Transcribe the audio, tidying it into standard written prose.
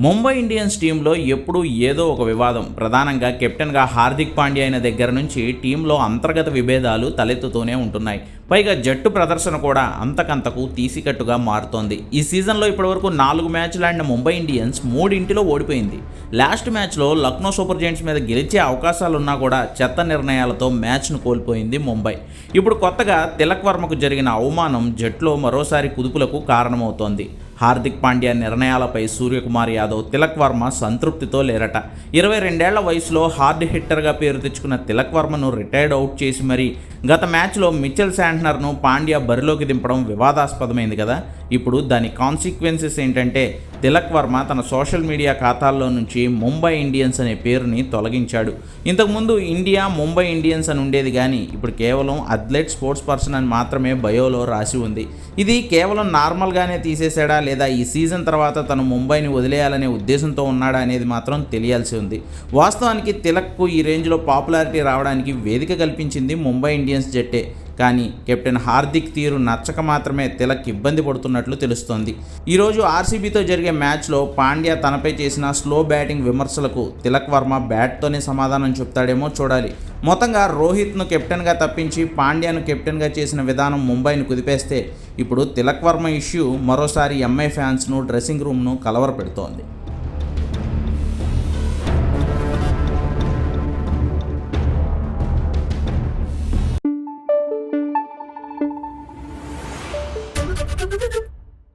Mumbai Indians టీంలో ఎప్పుడూ ఏదో ఒక వివాదం. ప్రధానంగా కెప్టెన్గా హార్దిక్ పాండ్యా అయిన దగ్గర నుంచి టీంలో అంతర్గత విభేదాలు తలెత్తుతూనే ఉంటున్నాయి. పైగా జట్టు ప్రదర్శన కూడా అంతకంతకు తీసికట్టుగా మారుతోంది. ఈ సీజన్లో ఇప్పటివరకు 4 మ్యాచ్లు ఆడిన ముంబై ఇండియన్స్ 3 ఓడిపోయింది. లాస్ట్ మ్యాచ్లో లక్నో సూపర్ జెయింట్స్ మీద గెలిచే అవకాశాలున్నా కూడా చెత్త నిర్ణయాలతో మ్యాచ్ను కోల్పోయింది ముంబై. ఇప్పుడు కొత్తగా తిలక్ వర్మకు జరిగిన అవమానం జట్టులో మరోసారి కుదుపులకు కారణమవుతోంది. హార్దిక్ పాండ్యా నిర్ణయాలపై సూర్యకుమార్ యాదవ్, తిలక్ వర్మ సంతృప్తితో లేరట. 22 ఏళ్ల వయసులో హార్డ్ హిట్టర్గా పేరు తెచ్చుకున్న తిలక్ వర్మను రిటైర్డ్ అవుట్ చేసి మరీ గత మ్యాచ్లో మిచెల్ శాంట్నర్ను పాండ్యా బరిలోకి దింపడం వివాదాస్పదమైంది కదా. ఇప్పుడు దాని కాన్సిక్వెన్సెస్ ఏంటంటే తిలక్ వర్మ తన సోషల్ మీడియా ఖాతాల్లో నుంచి ముంబై ఇండియన్స్ అనే పేరుని తొలగించాడు. ఇంతకుముందు ఇండియా ముంబై ఇండియన్స్ అని ఉండేది, కానీ ఇప్పుడు కేవలం అథ్లెట్ స్పోర్ట్స్ పర్సన్ అని మాత్రమే బయోలో రాసి ఉంది. ఇది కేవలం నార్మల్గానే తీసేశాడా, లేదా ఈ సీజన్ తర్వాత తను ముంబైని వదిలేయాలనే ఉద్దేశంతో ఉన్నాడా అనేది మాత్రం తెలియాల్సి ఉంది. వాస్తవానికి తిలక్కు ఈ రేంజ్లో పాపులారిటీ రావడానికి వేదిక కల్పించింది ముంబై ఇండియన్స్ జట్టే. కానీ కెప్టెన్ హార్దిక్ తీరు నచ్చక మాత్రమే తిలక్ ఇబ్బంది పడుతున్నట్లు తెలుస్తోంది. ఈరోజు ఆర్సీబీతో జరిగే మ్యాచ్లో పాండ్యా తనపై చేసిన స్లో బ్యాటింగ్ విమర్శలకు తిలక్ వర్మ బ్యాట్తోనే సమాధానం చెప్తాడేమో చూడాలి. మొత్తంగా రోహిత్ను కెప్టెన్గా తప్పించి పాండ్యాను కెప్టెన్గా చేసిన విధానం ముంబైని కుదిపేస్తే ఇప్పుడు తిలక్ వర్మ ఇష్యూ మరోసారి ఎంఐ ఫ్యాన్స్ను, డ్రెస్సింగ్ రూమ్ను కలవరపెడుతోంది.